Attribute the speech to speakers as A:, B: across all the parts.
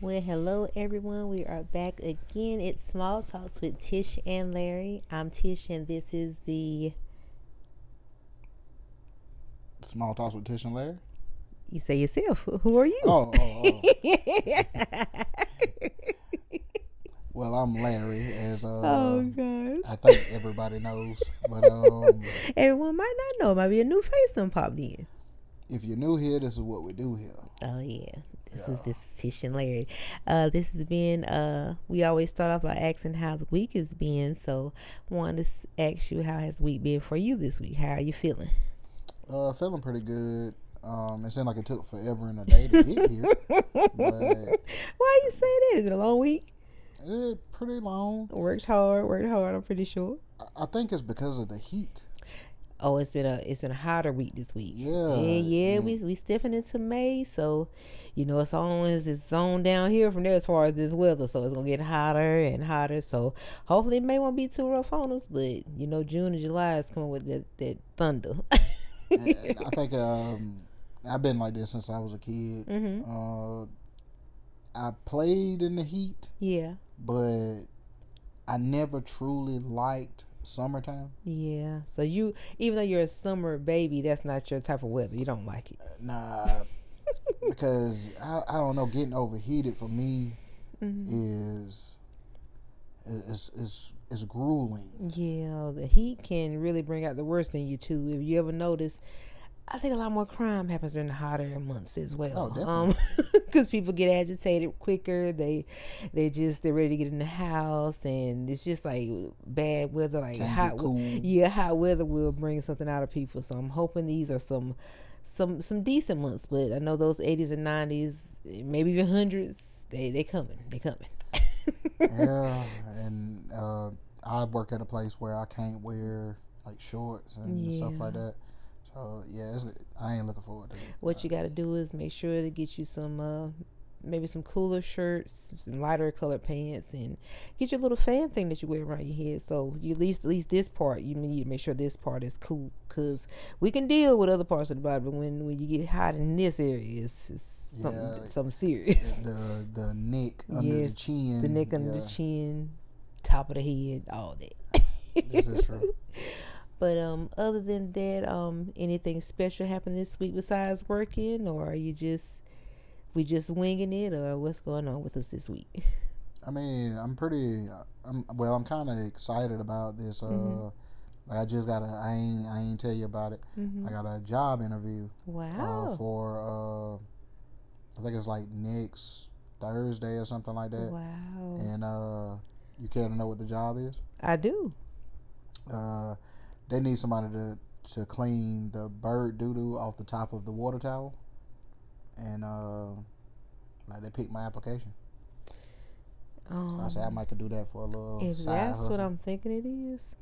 A: Well, hello everyone. We are back again. It's Small Talks with Tish and Larry. I'm Tish, and this is the.
B: Small talks with Tish and Larry.
A: You say yourself. Who are you?
B: Oh. Well, I'm Larry, as
A: Oh gosh.
B: I think everybody knows. But
A: Everyone might not know. Might be a new face done popped in.
B: if you're new here, this is what we do here.
A: Oh yeah. This
B: Yeah.
A: is this is Tish and Larry. This has been we always start off by asking how the week has been. So wanted to ask you, how has the week been for you this week? How are you feeling?
B: Feeling pretty good. It seemed like it took forever and a day to get here, but
A: Why you say that? Is it a long week?
B: it's pretty long.
A: Worked hard. I'm pretty sure.
B: I think it's because of the heat.
A: Oh, it's been a hotter week this week.
B: Yeah.
A: Yeah. We stepping into May, so it's on down here from there as far as this weather. So it's gonna get hotter and hotter. So hopefully May won't be too rough on us, but June and July is coming with that thunder.
B: And I think I've been like this since I was a kid. I played in the heat,
A: Yeah.
B: but I never truly liked summertime.
A: Yeah. So even though you're a summer baby, that's not your type of weather. You don't like it.
B: Nah, because I don't know. Getting overheated for me is is grueling.
A: Yeah, the heat can really bring out the worst in you too. If you ever notice, I think a lot more crime happens during the hotter months as well.
B: Oh, definitely.
A: Because people get agitated quicker. They're ready to get in the house, and it's just like bad weather, like
B: Can't
A: hot.
B: get cool.
A: Yeah, hot weather will bring something out of people. So I'm hoping these are some decent months. But I know those 80s and 90s, maybe even hundreds, they coming. They coming.
B: Yeah, and I work at a place where I can't wear like shorts and stuff like that. So yeah, I ain't looking forward to it.
A: What you got to do is make sure to get you some maybe some cooler shirts, some lighter colored pants, and get your little fan thing that you wear around your head. So you at least this part, you need to make sure this part is cool, because we can deal with other parts of the body, but when you get hot in this area, it's something serious.
B: The neck under the chin.
A: The neck under the chin, top of the head, all that.
B: This is true.
A: But other than that, anything special happened this week besides working, or are we just winging it, or what's going on with us this week?
B: I mean, I'm kind of excited about this. Like I just got I ain't tell you about it. I got a job interview.
A: Wow.
B: For I think it's like next Thursday or something like that.
A: Wow.
B: And you care to know what the job is?
A: I do.
B: They need somebody to clean the bird doo-doo off the top of the water tower. And like they picked my application. So I said I might could do that for a little
A: if
B: side
A: that's
B: hustle.
A: what I'm thinking it is,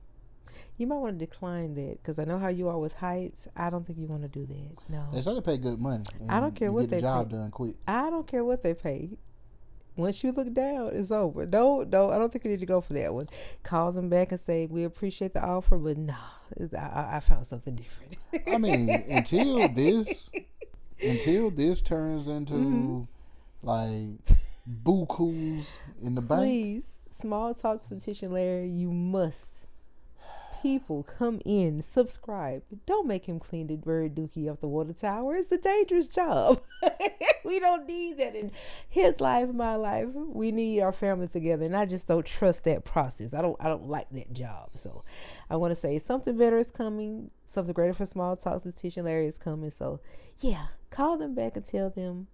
A: you might want to decline that, because I know how you are with heights. I don't think you want to do that. No.
B: They said they pay good money.
A: I don't care what
B: get the
A: they
B: job
A: pay.
B: done quick.
A: I don't care what they pay. Once you look down, it's over. Don't. I don't think you need to go for that one. Call them back and say, we appreciate the offer, but no, I found something different.
B: I mean, until this turns into like bukus in the bank.
A: Please, Small Talks with Tish and Larry, you must. People, come in, subscribe. Don't make him clean the bird dookie off the water tower. It's a dangerous job. We don't need that in his life, my life. We need our family together, and I just don't trust that process. I don't like that job. So I want to say something better is coming. Something greater for Small Talks with Tish and Larry is coming. So yeah, call them back and tell them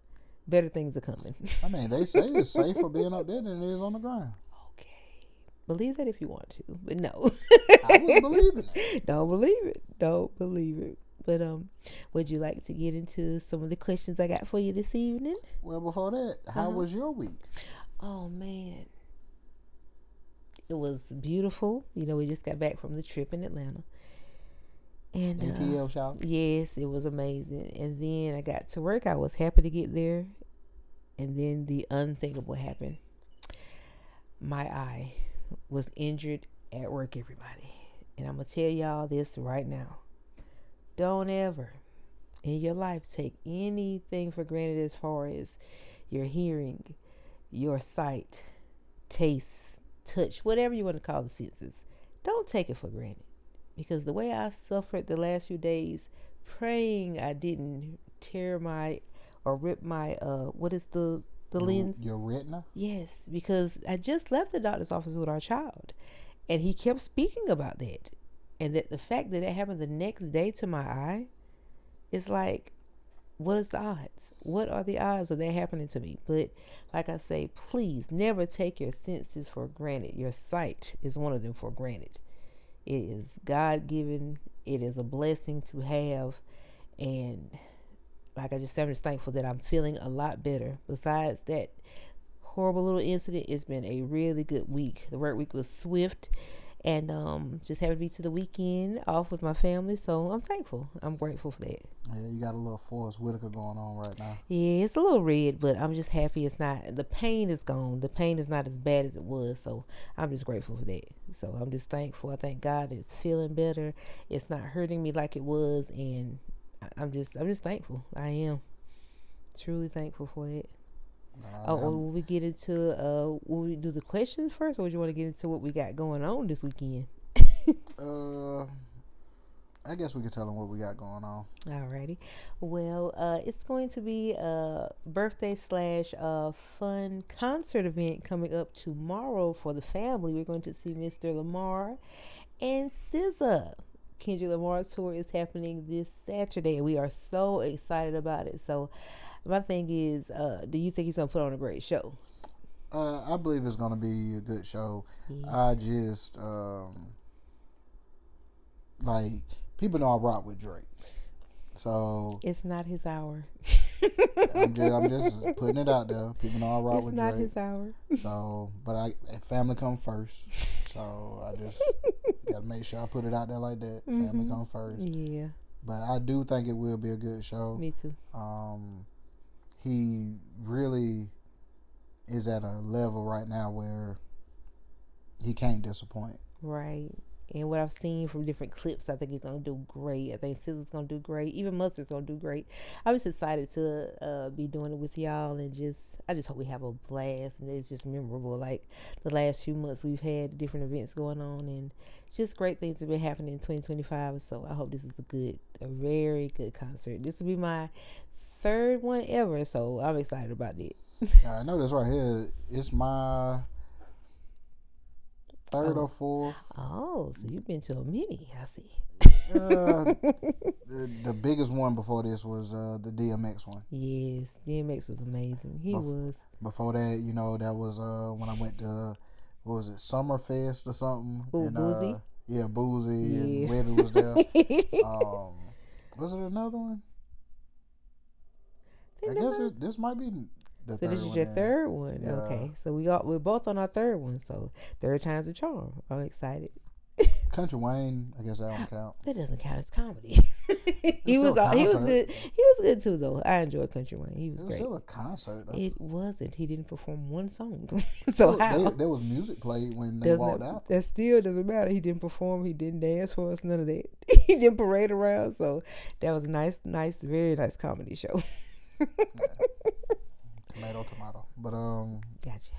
A: better things are coming.
B: I mean, they say it's safer being up there than it is on the ground.
A: Believe that if you want to, but no.
B: I was believing it.
A: Don't believe it. But would you like to get into some of the questions I got for you this evening?
B: Well, before that, how was your week?
A: Oh man, it was beautiful. We just got back from the trip in Atlanta, and
B: ATL shop.
A: Yes, it was amazing. And then I got to work. I was happy to get there, and then the unthinkable happened. My eye was injured at work, everybody. And I'm going to tell y'all this right now. Don't ever in your life take anything for granted as far as your hearing, your sight, taste, touch, whatever you want to call the senses, don't take it for granted. Because the way I suffered the last few days, praying I didn't tear my or rip my what is the lens?
B: Your retina?
A: Yes, because I just left the doctor's office with our child, and he kept speaking about that, and that the fact that it happened the next day to my eye, it's like, what is the odds? What are the odds of that happening to me? But like I say, please never take your senses for granted. Your sight is one of them for granted. It is God given. It is a blessing to have. And like I just said, I'm just thankful that I'm feeling a lot better. Besides that horrible little incident, it's been a really good week. The work week was swift. And just happy to be to the weekend off with my family. So I'm thankful. I'm grateful for that.
B: Yeah, you got a little Forrest Whitaker going on right now.
A: Yeah, it's a little red, but I'm just happy it's not, the pain is gone. The pain is not as bad as it was. So I'm just grateful for that. So I'm just thankful. I thank God it's feeling better. It's not hurting me like it was. And I'm just thankful. I am truly thankful for it. Will we get into will we do the questions first, or would you want to get into what we got going on this weekend?
B: I guess we could tell them what we got going on.
A: Alrighty. Well, it's going to be a birthday / fun concert event coming up tomorrow for the family. We're going to see Mr. Lamar and SZA. Kendrick Lamar tour is happening this Saturday, and we are so excited about it. So my thing is, do you think he's going to put on a great show?
B: I believe it's going to be a good show. Yeah. I just, like, people know I rock with Drake. So
A: it's not his hour.
B: I'm just putting it out there. People know I rock with Drake.
A: It's not his hour.
B: So, but family come first. So I just got to make sure I put it out there like that. Mm-hmm. Family come first.
A: Yeah.
B: But I do think it will be a good show.
A: Me too.
B: He really is at a level right now where he can't disappoint.
A: Right. And what I've seen from different clips, I think he's going to do great. I think SZA's going to do great. Even Mustard's going to do great. I was excited to be doing it with y'all, and I just hope we have a blast, and it's just memorable. Like the last few months, we've had different events going on, and just great things have been happening in 2025. So I hope this is a very good concert. This will be my third one ever, so I'm excited about it.
B: I know this right here. It's my third or fourth.
A: Oh, so you've been to a many, I see.
B: The biggest one before this was the DMX one.
A: Yes, DMX was amazing. He was.
B: Before that, that was when I went to, what was it, Summerfest or something?
A: Ooh,
B: and,
A: Boozy?
B: Yeah, Boozy, yeah. And Webby was there. Was it another one? I guess this might be the third one.
A: So this is your third one? Yeah. Okay. So we're both on our third one. So third time's a charm. I'm excited.
B: Country Wayne, I guess that don't count.
A: That doesn't count as comedy. He was good. He was good too, though. I enjoyed Country Wayne. He was great. It was
B: still a concert, though.
A: It wasn't. He didn't perform one song. So how?
B: There was music played when they walked out.
A: That still doesn't matter. He didn't perform. He didn't dance for us. None of that. He didn't parade around. So that was a nice, very nice comedy show.
B: Tomato. But
A: gotcha.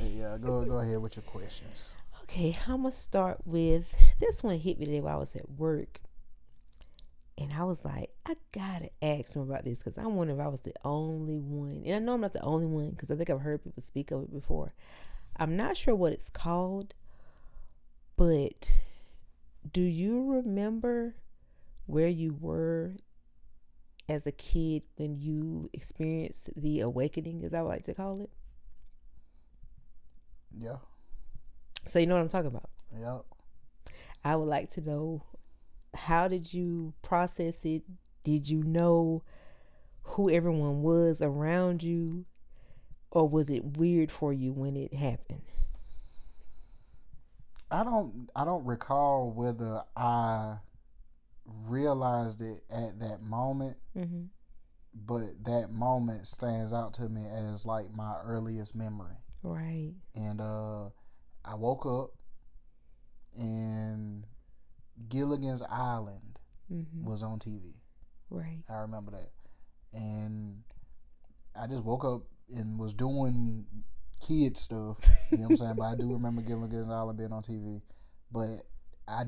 B: Yeah, go ahead with your questions.
A: Okay, I'm gonna start with this one. Hit me today while I was at work, and I was like, I gotta ask him about this because I wonder if I was the only one. And I know I'm not the only one because I think I've heard people speak of it before. I'm not sure what it's called, but do you remember where you were as a kid when you experienced the awakening, as I would like to call it?
B: Yeah.
A: So you know what I'm talking about?
B: Yep.
A: I would like to know, how did you process it? Did you know who everyone was around you? Or was it weird for you when it happened?
B: I don't recall whether I realized it at that moment,
A: mm-hmm.
B: but that moment stands out to me as like my earliest memory.
A: Right.
B: And I woke up and Gilligan's Island
A: mm-hmm.
B: was on TV.
A: Right.
B: I remember that. And I just woke up and was doing kid stuff. You know what I'm saying? But I do remember Gilligan's Island being on TV. But I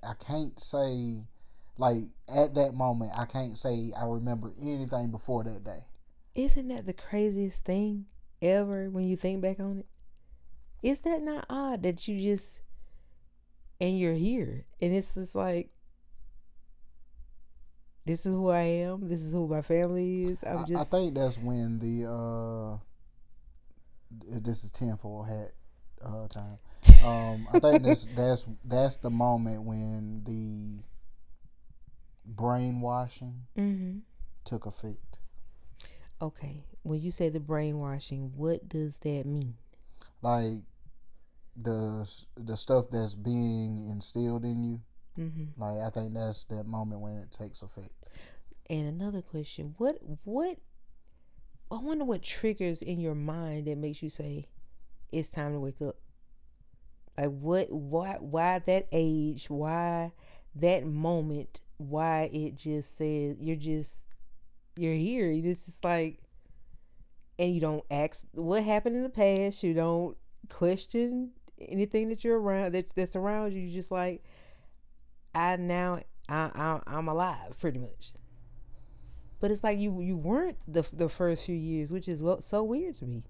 B: I can't say, like, at that moment, I can't say I remember anything before that day.
A: Isn't that the craziest thing ever when you think back on it? Is that not odd that you just, and you're here, and it's just like, this is who I am, this is who my family is.
B: I think that's when the this is tinfoil hat time. I think that's the moment when the brainwashing took effect.
A: Okay, when you say the brainwashing, what does that mean?
B: Like the stuff that's being instilled in you. Like, I think that's that moment when it takes effect.
A: And another question: what? I wonder what triggers in your mind that makes you say it's time to wake up. Like, what? Why that age? Why that moment? Why it just says you're here? It's just like, and you don't ask what happened in the past. You don't question anything that you're around that's around you. You just like, I'm alive, pretty much. But it's like you weren't the first few years, which is so weird to me.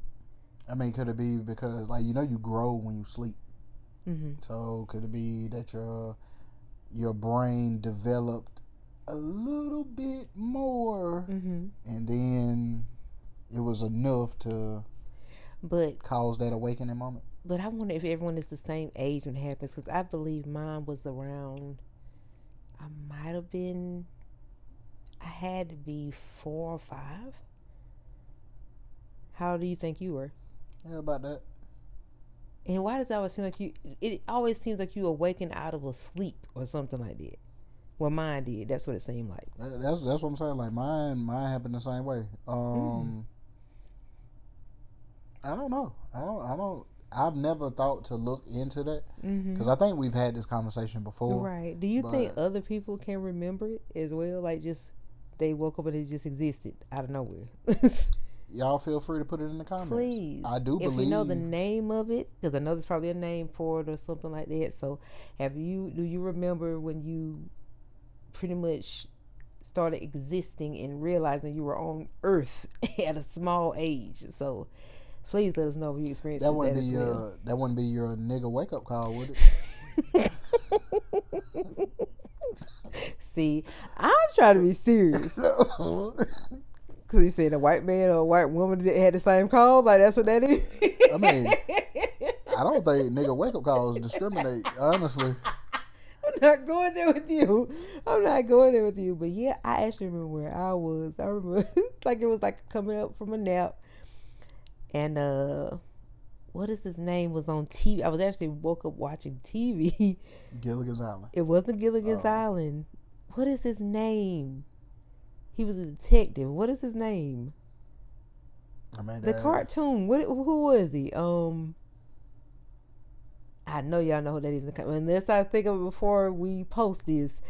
B: I mean, could it be because, like, you grow when you sleep? So could it be that your brain developed a little bit more, and then it was enough to cause that awakening moment?
A: But I wonder if everyone is the same age when it happens, because I believe mine was around, I had to be 4 or 5. How do you think you were?
B: Yeah, about that.
A: And why does it always seem like it always seems like you awaken out of a sleep or something like that? Well, mine did. That's what it seemed like.
B: That's what I'm saying. Like, mine happened the same way. I don't know. I've never thought to look into that, because I think we've had this conversation before.
A: Right. Do you think other people can remember it as well? Like, just they woke up and it just existed out of nowhere.
B: Y'all feel free to put it in the comments.
A: Please.
B: I do believe.
A: If you know the name of it, because I know there's probably a name for it or something like that. So, do you remember when you pretty much started existing and realizing you were on Earth at a small age? So, please let us know if you experienced that.
B: That wouldn't be your nigga wake up call, would it?
A: See, I'm trying to be serious. Because you said a white man or a white woman that had the same call, like that's what that is.
B: I mean, I don't think nigga wake up calls discriminate, honestly.
A: I'm not going there with you. But yeah, I actually remember where I was. I remember like it was like coming up from a nap. And what is his name was on TV. I was actually woke up watching TV.
B: Gilligan's Island.
A: It wasn't Gilligan's Island. What is his name? He was a detective. What is his name?
B: I mean,
A: the cartoon. Who was he? I know y'all know who that is. Unless I think of it before we post this.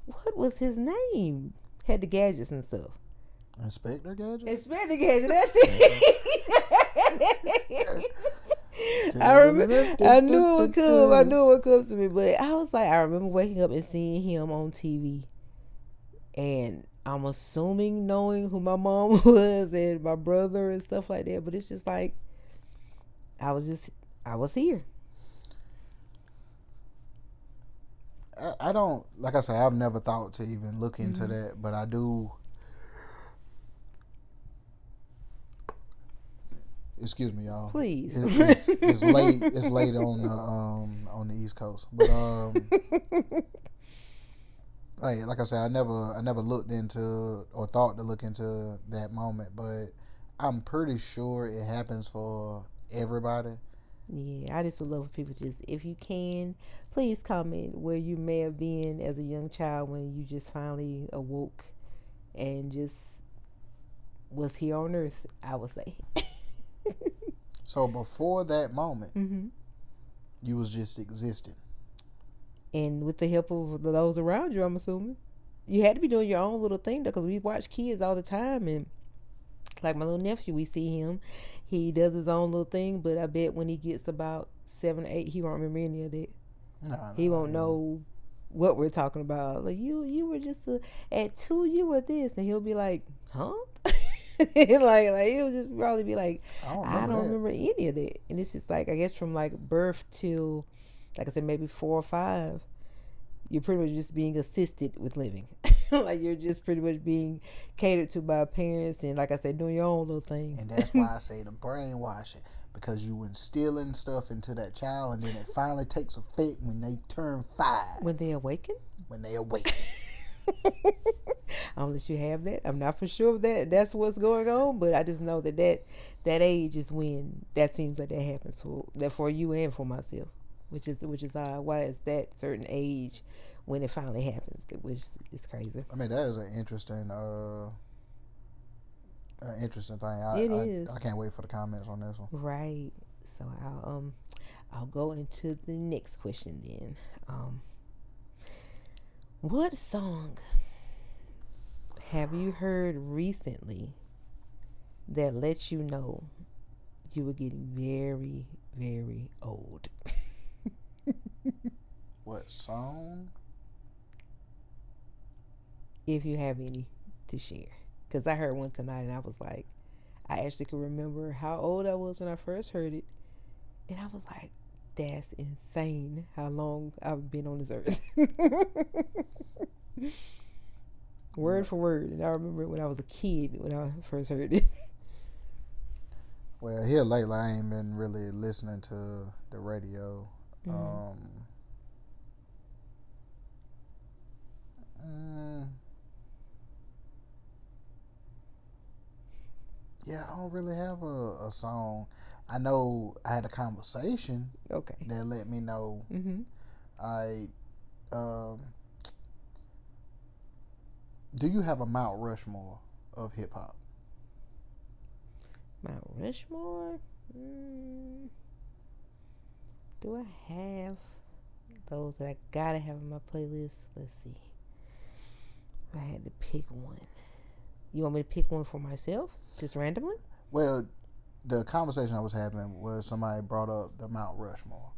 A: What was his name? Had the gadgets and stuff.
B: Inspector Gadget?
A: Inspector Gadget, that's it. I knew it would come. I knew it would come to me. But I was like, I remember waking up and seeing him on TV. And I'm assuming knowing who my mom was and my brother and stuff like that. But it's just like, I was here.
B: I don't, like I said, I've never thought to even look into that. But I do. Excuse me, y'all.
A: Please.
B: It's late. It's late on the East Coast, but like I said, I never looked into or thought to look into that moment, but I'm pretty sure it happens for everybody.
A: Yeah, I just love people. Just if you can, please comment where you may have been as a young child when you just finally awoke and just was here on Earth. I would say.
B: So before that moment, you was just existing.
A: And with the help of those around you, I'm assuming. You had to be doing your own little thing, though, because we watch kids all the time. And Like my little nephew, we see him. He does his own little thing, but I bet when he gets about 7 or 8, he won't remember any of that. He won't know what we're talking about. Like you were just at 2, you were this, and he'll be like, huh? like he'll just probably be like, I don't remember any of that. And it's just like, I guess from like birth till, like I said, maybe 4 or 5, you're pretty much just being assisted with living. Like you're just pretty much being catered to by parents, and like I said, doing your own little thing.
B: And that's why I say the brainwashing, because you instilling stuff into that child, and then it finally takes effect when they turn 5.
A: When they awaken. Unless you have that, I'm not for sure of that. That's what's going on, but I just know that age is when that seems like that happens for you and for myself, which is why it's that certain age when it finally happens, which is crazy.
B: I mean, that is an interesting thing.
A: It is.
B: I can't wait for the comments on this one.
A: Right. So I'll go into the next question then. What song have you heard recently that lets you know you were getting very, very old?
B: What song?
A: If you have any to share. Because I heard one tonight and I was like, I actually could remember how old I was when I first heard it. And I was like, that's insane how long I've been on this earth. Word for word. And I remember when I was a kid when I first heard it.
B: Well, here lately I ain't been really listening to the radio. Yeah, I don't really have a song. I know I had a conversation that let me know. Do you have a Mount Rushmore of hip hop?
A: Mount Rushmore? Do I have those that I gotta have in my playlist? Let's see. If I had to pick one. You want me to pick one for myself? Just randomly?
B: Well, the conversation I was having was somebody brought up the Mount Rushmore.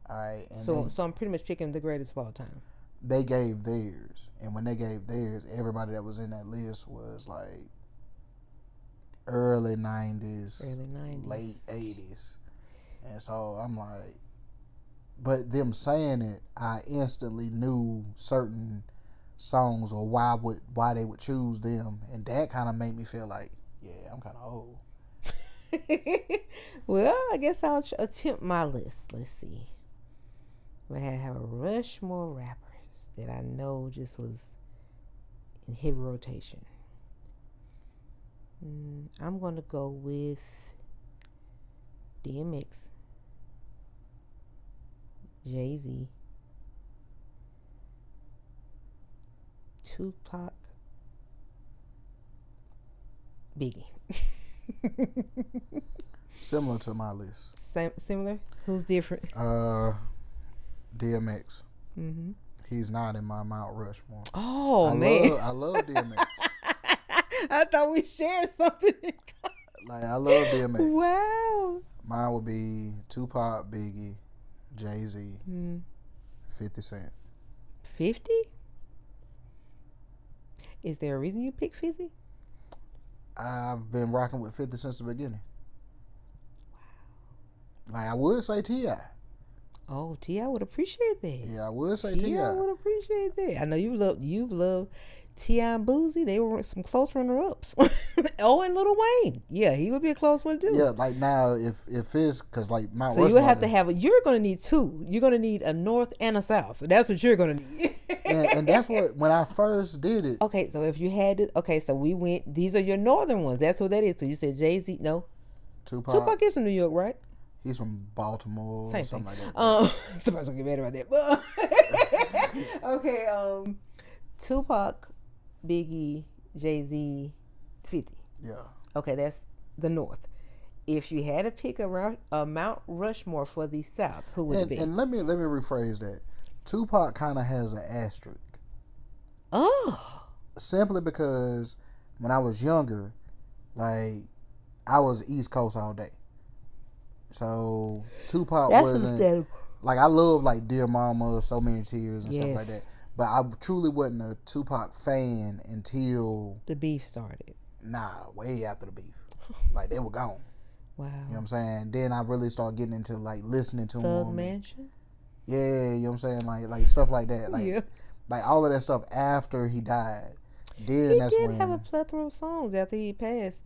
B: All right. And
A: so I'm pretty much picking the greatest of all time.
B: They gave theirs. And when they gave theirs, everybody that was in that list was like early 90s, late 80s. And so I'm like, but them saying it, I instantly knew certain songs or why they would choose them, and that kind of made me feel like, yeah, I'm kind of old.
A: Well, I guess I'll attempt my list. Let's see. I have a Rushmore rappers that I know just was in heavy rotation. I'm gonna go with DMX, Jay-Z, Tupac, Biggie.
B: Similar to my list.
A: Similar? Who's different?
B: DMX. He's not in my Mount Rushmore.
A: Oh, man.
B: I love DMX.
A: I thought we shared something in common.
B: Like, I love DMX.
A: Wow.
B: Mine would be Tupac, Biggie, Jay-Z, 50 Cent.
A: 50? Is there a reason you picked 50?
B: I've been rocking with 50 since the beginning. Wow. Like, I would say T.I.
A: Oh, T.I. would appreciate that.
B: Yeah, I would say T.I.
A: T.I. would appreciate that. I know you love T.I. and Boozy. They were some close runner-ups. Oh, and Lil Wayne. Yeah, he would be a close one too.
B: Yeah, like now, if it's, because like Mount
A: Rushmore. So you would have to have you're going to need two. You're going to need a north and a south. That's what you're going to need.
B: and that's what, when I first did it.
A: Okay, so if you had it, okay, so we went, these are your northern ones. That's what that is. So you said Jay-Z, no? Tupac is from New York, right?
B: He's from Baltimore.
A: Same
B: something
A: thing.
B: Like that.
A: Somebody's going to get mad about that. Okay, Tupac, Biggie, Jay-Z, 50.
B: Yeah.
A: Okay, that's the north. If you had to pick a Mount Rushmore for the south, who would it be?
B: And let me rephrase that. Tupac kind of has an asterisk.
A: Oh.
B: Simply because when I was younger, like, I was East Coast all day. So Tupac
A: That's
B: wasn't
A: understandable.
B: like I love like Dear Mama, So Many Tears and stuff like
A: Yes.
B: that. But I truly wasn't a Tupac fan until
A: The beef started.
B: way after the beef. Like they were gone.
A: Wow.
B: You know what I'm saying? Then I really started getting into like listening to
A: Thug
B: him.
A: Mansion.
B: Yeah, you know what I'm saying? Like stuff like that. Like
A: Yeah.
B: like all of that stuff after he died. Then
A: He
B: that's
A: did
B: when
A: have a plethora of songs after he passed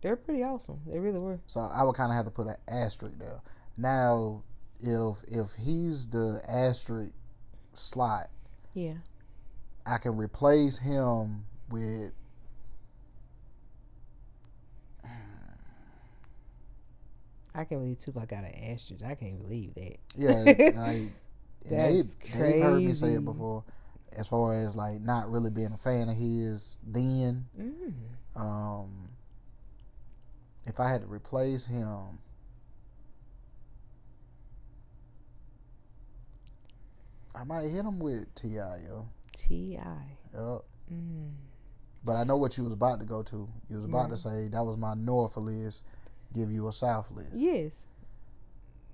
A: they're pretty awesome. They really were.
B: so I would kinda have to put an asterisk there. Now if he's the asterisk slot,
A: Yeah.
B: I can replace him with
A: I can't believe Tupac got an asterisk. I can't believe that.
B: yeah, like
A: That's
B: they've heard me say
A: crazy.
B: it before, as far as like not really being a fan of his then. If I had to replace him, I might hit him with T.I., yo.
A: T.I.
B: Yup. But I know what you was about to go to. You was about to say that was my North list, give you a South list.
A: Yes.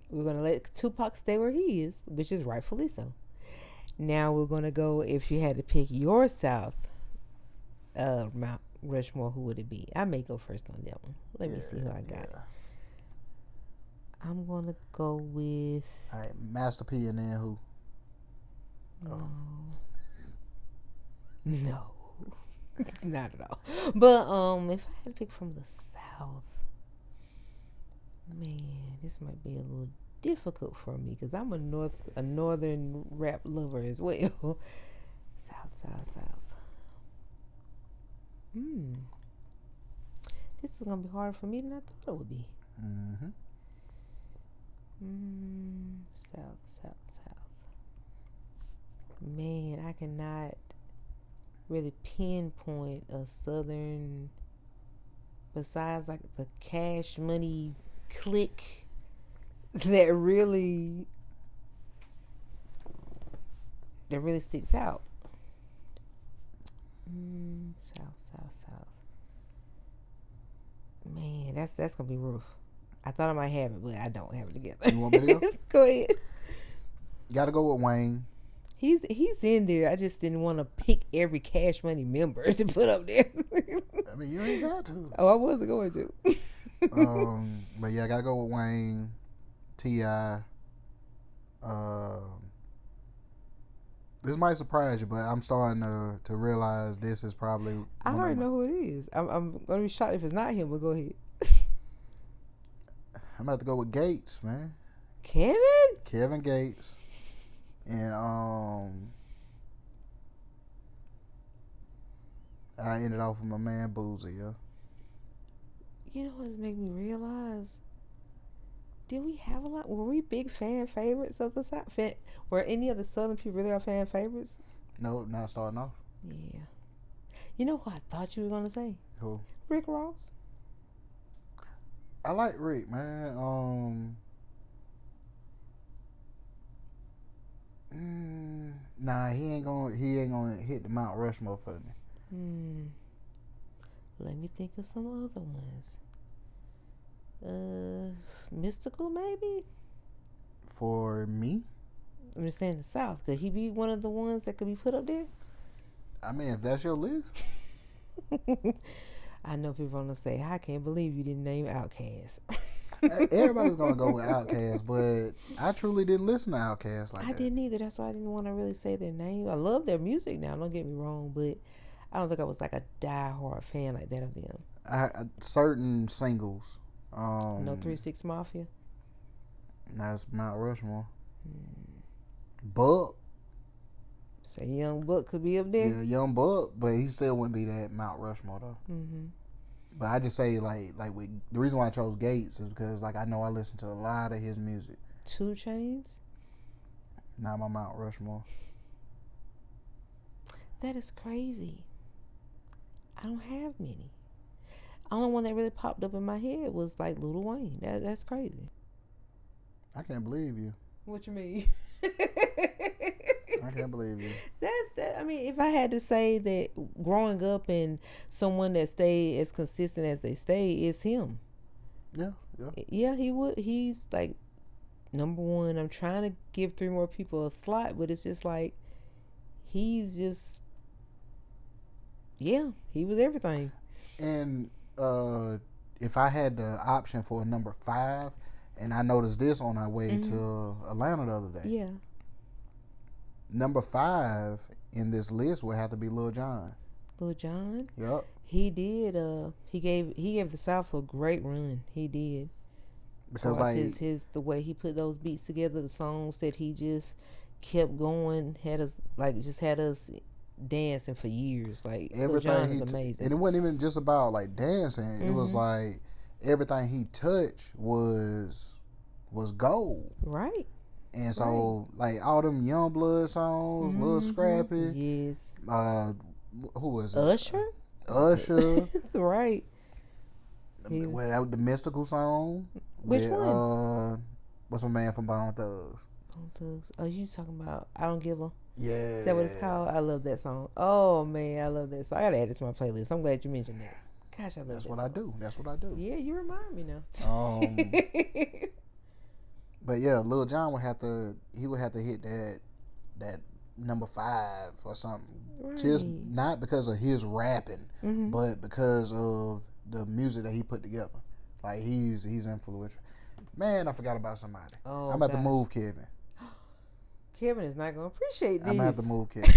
A: We're going to let Tupac stay where he is, which is rightfully so. Now we're going to go, if you had to pick your South Mount Rushmore, who would it be? I may go first on that one. Let me see who I got.
B: Yeah.
A: I'm going to go with...
B: All right, Master P and then who?
A: No. No. Not at all. But if I had to pick from the South, man, this might be a little difficult for me because I'm a northern rap lover as well. South. This is gonna be harder for me than I thought it would be. South. Man, I cannot really pinpoint a southern besides like the Cash Money clique that really sticks out. South. Man, that's gonna be rough. I thought I might have it, but I don't have it together.
B: You want me to go?
A: Go ahead.
B: Gotta go with Wayne.
A: He's in there. I just didn't want to pick every Cash Money member to put up there.
B: I mean, you ain't got to.
A: Oh, I wasn't going to.
B: But yeah, I gotta go with Wayne, T.I. This might surprise you, but I'm starting to realize this is probably.
A: I already know who it is. I'm gonna be shocked if it's not him. But go ahead.
B: I'm about to go with Gates, man.
A: Kevin
B: Gates, and I ended off with my man Boozy, yo.
A: You know what's making me realize? Did we have a lot? Were we big fan favorites of the South? Were any of the Southern people really our fan favorites?
B: No, not starting off.
A: Yeah. You know who I thought you were gonna say?
B: Who?
A: Rick Ross.
B: I like Rick, man. Nah, he ain't gonna hit the Mount Rushmore for me.
A: Let me think of some other ones. Mystical, maybe?
B: For me?
A: I'm just saying the South. Could he be one of the ones that could be put up there?
B: I mean, if that's your list.
A: I know people are going to say, I can't believe you didn't name Outkast.
B: Everybody's going to go with Outkast, but I truly didn't listen to Outkast like that.
A: I didn't either. That's why I didn't want to really say their name. I love their music now, don't get me wrong, but I don't think I was like a die-hard fan like that of them.
B: Certain singles.
A: No 3-6 Mafia?
B: That's Mount Rushmore. Buck.
A: Say Young Buck could be up there?
B: Yeah, Young Buck, but he still wouldn't be that Mount Rushmore, though. But I just say, like with, the reason why I chose Gates is because, like, I know I listen to a lot of his music.
A: 2 Chainz?
B: Not my Mount Rushmore.
A: That is crazy. I don't have many. The only one that really popped up in my head was like Lil Wayne. That's crazy.
B: I can't believe you.
A: What you mean?
B: I can't believe you.
A: That's that. I mean, if I had to say that growing up and someone that stayed as consistent as they stay is him.
B: Yeah.
A: Yeah, he would. He's like number one. I'm trying to give 3 more people a slot, but it's just like he's just he was everything.
B: And if I had the option for a number 5, and I noticed this on our way to Atlanta the other day.
A: Yeah.
B: Number 5 in this list would have to be Lil Jon.
A: Lil Jon?
B: Yep.
A: He did. He gave the South a great run. He did.
B: Because
A: like his the way he put those beats together, the songs that he just kept going, had us dancing for years. Like Lil Jon is amazing.
B: And it wasn't even just about like dancing. It was like everything he touched was gold.
A: Right.
B: And so like all them Youngblood songs, Lil Scrappy.
A: Yes.
B: Who was it?
A: Usher. Right.
B: Well, the Mystical song.
A: Which one?
B: What's my man from Bone Thugs?
A: Bone Thugs. Oh, you talking about I Don't Give a...
B: Yeah.
A: Is that what it's called? I love that song. Oh, man, I love that song. I got to add it to my playlist. I'm glad you mentioned that. Gosh, I love
B: That's
A: that
B: what
A: song.
B: I do. That's what I do.
A: Yeah, you remind me now.
B: But yeah, Lil Jon would have to hit that number 5 or something. Right. Just not because of his rapping, but because of the music that he put together. Like he's influential. Man, I forgot about somebody.
A: Oh,
B: I'm about to move Kevin.
A: Kevin is not gonna appreciate this.
B: I'm gonna have to move Kevin.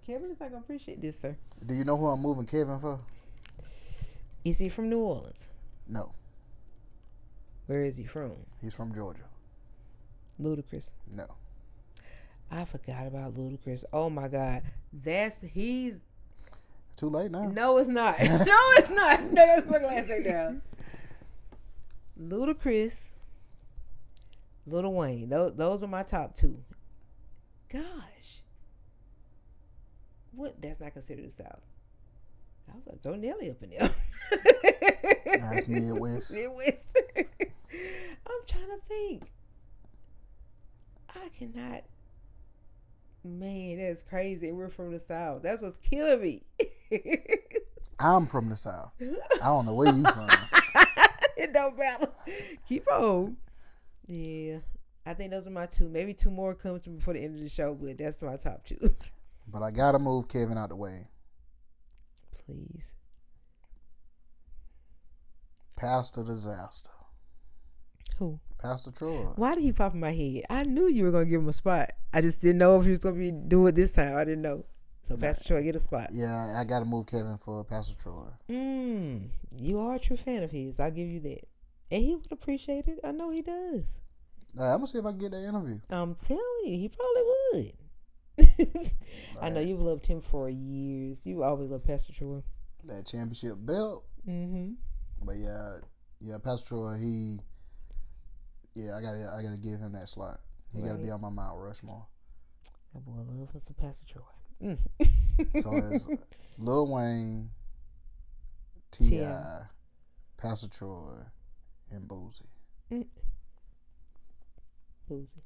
A: Kevin is not gonna appreciate this, sir.
B: Do you know who I'm moving Kevin for?
A: Is he from New Orleans?
B: No.
A: Where is he from?
B: He's from Georgia.
A: Ludacris?
B: No.
A: I forgot about Ludacris. Oh my God. He's
B: too late now.
A: No, it's not. No, it's not. No, let's put my glass right down. Ludacris, Lil Wayne. Those are my top 2. Gosh. What? That's not considered the South. I was like, throw Nelly up in there.
B: That's Midwest.
A: Midwest. I'm trying to think. I cannot. Man, that's crazy. We're from the South. That's what's killing me.
B: I'm from the South. I don't know where you from.
A: It don't matter. Keep on. Yeah. I think those are my 2. Maybe 2 more comes before the end of the show, but that's my top 2.
B: But I gotta move Kevin out the way.
A: Please.
B: Pastor Disaster.
A: Who?
B: Pastor Troy.
A: Why did he pop in my head? I knew you were going to give him a spot. I just didn't know if he was going to do it this time. I didn't know. So Pastor Troy, get a spot.
B: Yeah, I got to move Kevin for Pastor Troy.
A: You are a true fan of his. I'll give you that. And he would appreciate it. I know he does.
B: I'm going to see if I can get that interview.
A: I'm telling you, he probably would. I know you've loved him for years. You always loved Pastor Troy.
B: That championship belt. But yeah, Pastor Troy, I gotta give him that slot. He gotta be on my Mount Rushmore.
A: That boy love some Pastor Troy.
B: So it's Lil Wayne, T.I., Pastor Troy, and Boosie.
A: Boosie.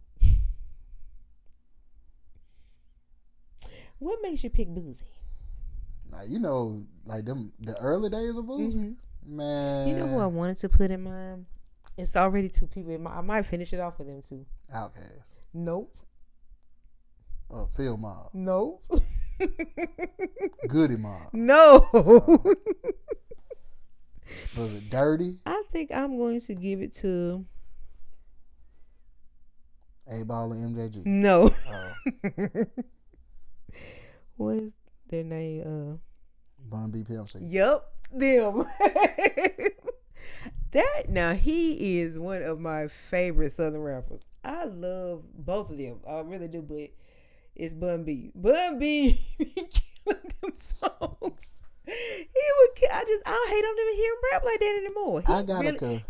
A: What makes you pick Boosie?
B: Now, you know, like the early days of Boosie, man.
A: You know who I wanted to put in mine? It's already 2 people. I might finish it off with them too.
B: Outkast.
A: Nope.
B: Phil Mob.
A: Nope.
B: Goody Mob.
A: No.
B: Was it Dirty?
A: I think I'm going to give it to
B: A-Ball and MJG.
A: No. What is their name?
B: Bun B Pimp C.
A: Yup, them. Now he is one of my favorite Southern rappers. I love both of them. I really do, but it's Bun B. Bun B killing them songs. I don't even hear him rap like that anymore.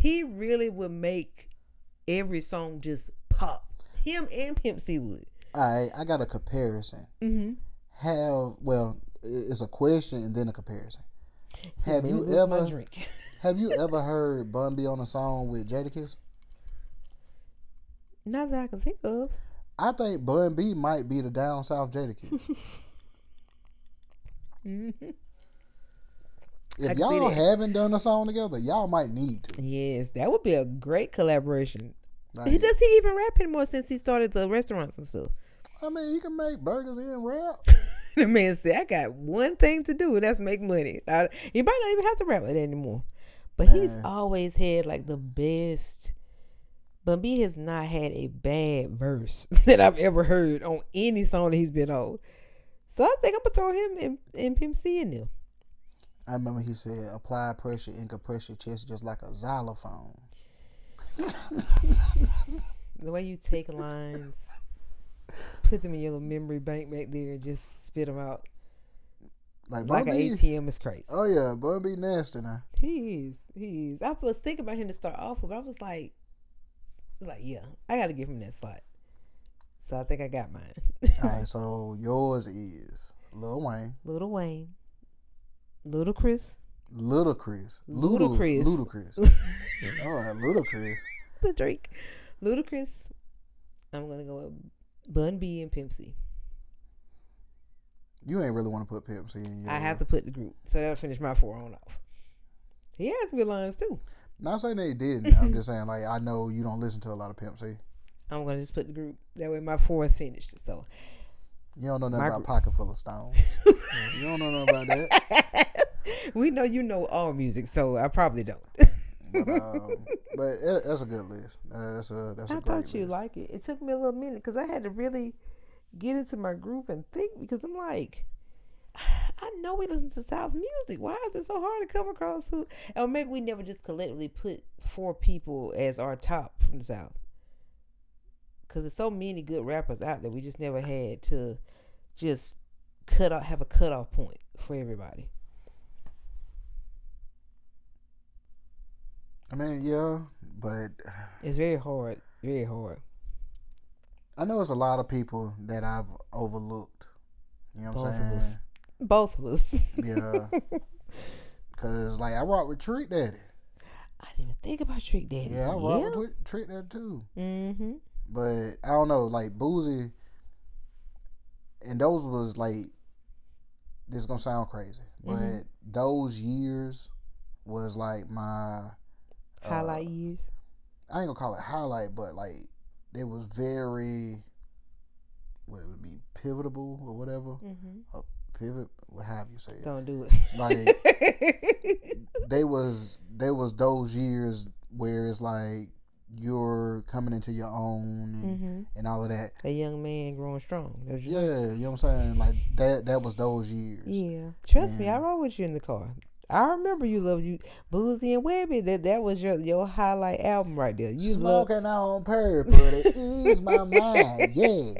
A: He really would make every song just pop. Him and Pimp C would.
B: Alright, I got a comparison. It's a question and then a comparison. Have you ever heard Bun B on a song with Jadakiss?
A: Not that I can think of.
B: I think Bun B might be the down south Jadakiss.
A: Mm-hmm. I
B: If
A: can see
B: y'all
A: that.
B: haven't done a song together, y'all might need to.
A: Yes, that would be a great collaboration.
B: Like,
A: Does he even rap anymore since he started the restaurants and stuff?
B: I mean, you can make burgers and rap.
A: The man said, I got one thing to do, and that's make money. He might not even have to rap like that anymore. But he's always had like the best. But B has not had a bad verse that I've ever heard on any song that he's been on. So I think I'm going to throw him and Pimp C in there.
B: I remember he said, apply pressure and compress your chest just like a xylophone.
A: The way you take lines, put them in your little memory bank back there and just spit them out. Like an ATM is crazy.
B: Oh, yeah. Bun B nasty now.
A: He is. I was thinking about him to start off with, but I was like, yeah, I got to give him that slot. So I think I got mine.
B: All right, so yours is Lil Wayne.
A: Ludacris.
B: Ludacris. All right, Ludacris.
A: The Drake. Ludacris. I'm going to go with Bun B and Pimp C.
B: You ain't really want to put Pimp C in your...
A: I have to put the group. So that'll finish my 4 on off. He has good lines too.
B: Not saying they didn't. I'm just saying, like, I know you don't listen to a lot of Pimp C.
A: I'm going to just put the group. That way my 4 is finished. So
B: you don't know nothing about Pocket Full of Stones. You don't know nothing about that.
A: We know you know all music, so I probably don't.
B: But that's a good list. That's a great list. I thought
A: you'd like it. It took me a little minute because I had to really get into my group and think, because I'm like, I know we listen to South music. Why is it so hard to come across who? Or maybe we never just collectively put 4 people as our top from the South. Because there's so many good rappers out there. We just never had to just have a cutoff point for everybody.
B: I mean, yeah, but
A: it's very hard. Very hard.
B: I know it's a lot of people that I've overlooked. You know what I'm saying?
A: Both of us.
B: Yeah. Because, like, I rock with Trick Daddy.
A: I didn't even think about Trick Daddy.
B: Yeah, I rock with Trick Daddy, too.
A: Mm-hmm.
B: But, I don't know, like, Boosie, and those was, like, this is going to sound crazy, but those years was, like, my...
A: highlight years?
B: I ain't going to call it highlight, but, like, it was very, what it would be, pivotable or whatever. Mm-hmm. Pivot, however you say it.
A: Don't do it.
B: Like, they was those years where it's like you're coming into your own and all of that.
A: A young man growing strong.
B: Yeah, you know what I'm saying? Like that was those years.
A: Yeah. Trust me, I rode with you in the car. I remember you loved Boosie and Webby. That was your highlight album right there. You
B: smoking on purple to ease my mind. Yeah.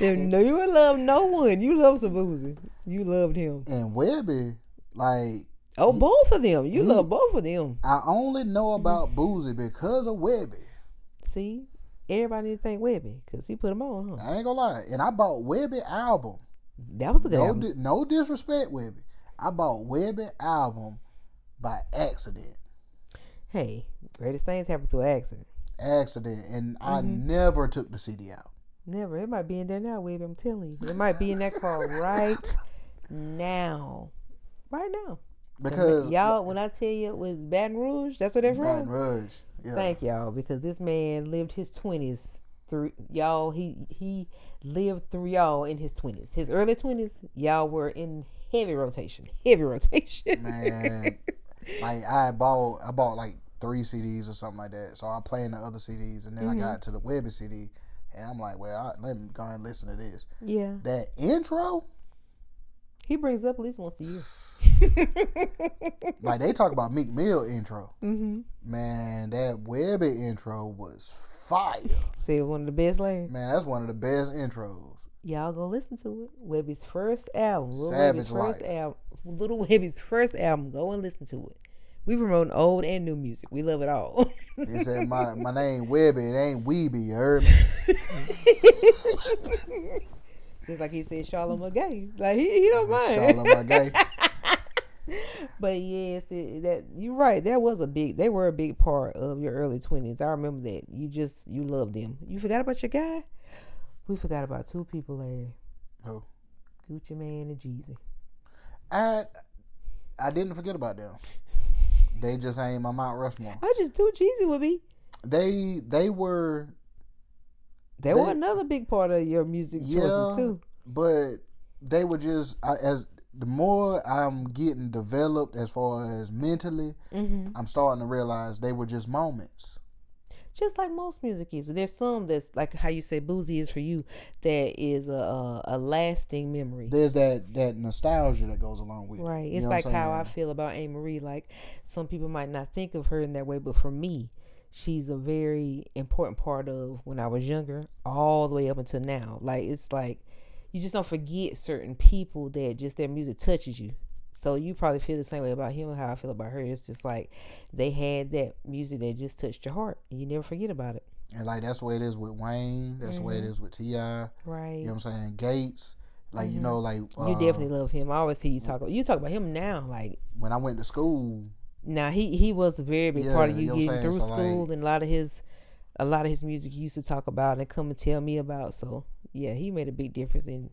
A: No, you would love no one. You love some Boosie. You loved him.
B: And Webby, like...
A: both of them. You love both of them.
B: I only know about Boosie because of Webby.
A: See? Everybody need to thank Webby because he put them on, huh?
B: I ain't gonna lie. And I bought Webby album.
A: That was a good album.
B: No disrespect, Webby. I bought Webby album by accident.
A: Hey, greatest things happen through accident.
B: And I never took the CD out.
A: Never. It might be in there now, Webby. I'm telling you, it might be in that car right now. Because
B: y'all,
A: when I tell you it was Baton Rouge, that's what they're from.
B: Baton Rouge. Yeah.
A: Thank y'all, because this man lived his 20s through y'all. He lived through y'all in his 20s. His early 20s, y'all were in heavy rotation.
B: Man, like I bought like 3 CDs or something like that. So I'm playing the other CDs, and then I got to the Webby CD, and I'm like, well, let me go and listen to this.
A: Yeah.
B: That intro,
A: he brings up at least once a year.
B: Like they talk about Meek Mill intro. Man, that Webby intro was fire.
A: See, one of the best layers.
B: Man, that's one of the best intros.
A: Y'all go listen to it. Webby's first album.
B: Savage Life.
A: Little Webby's first album. Go and listen to it. We promoting old and new music. We love it all.
B: He said, my name Webby. It ain't Weeby. You heard me?
A: Just like he said, Charlotte McGay. Like he don't mind.
B: Charlotte McGay.
A: But yes, that you're right. That was a big. They were a big part of your early 20s. I remember that. You loved them. You forgot about your guy. We forgot about two people, Larry.
B: Who?
A: Gucci Man and Jeezy.
B: I didn't forget about them. They just ain't my Mount Rushmore.
A: I just knew Jeezy would be.
B: They were.
A: They were another big part of your music choices too.
B: But they were just as the more I'm getting developed as far as mentally, I'm starting to realize they were just moments.
A: Just like most music is. There's some that's like how you say Boozy is for you, that is a lasting memory.
B: There's that nostalgia that goes along with it.
A: Right. It's like how I feel about Anne Marie. Like some people might not think of her in that way, but for me, she's a very important part of when I was younger, all the way up until now. Like it's like you just don't forget certain people that just their music touches you. So you probably feel the same way about him and how I feel about her. It's just like they had that music that just touched your heart and you never forget about it.
B: And like that's the way it is with Wayne. That's the way it is with T.I.
A: Right.
B: You know what I'm saying? Gates. Like you know, like
A: you definitely love him. I always hear you talk. You talk about him now. Like
B: when I went to school.
A: Now he was a very big part of you getting through school,
B: like,
A: and a lot of his music you used to talk about and come and tell me about. So yeah, he made a big difference in,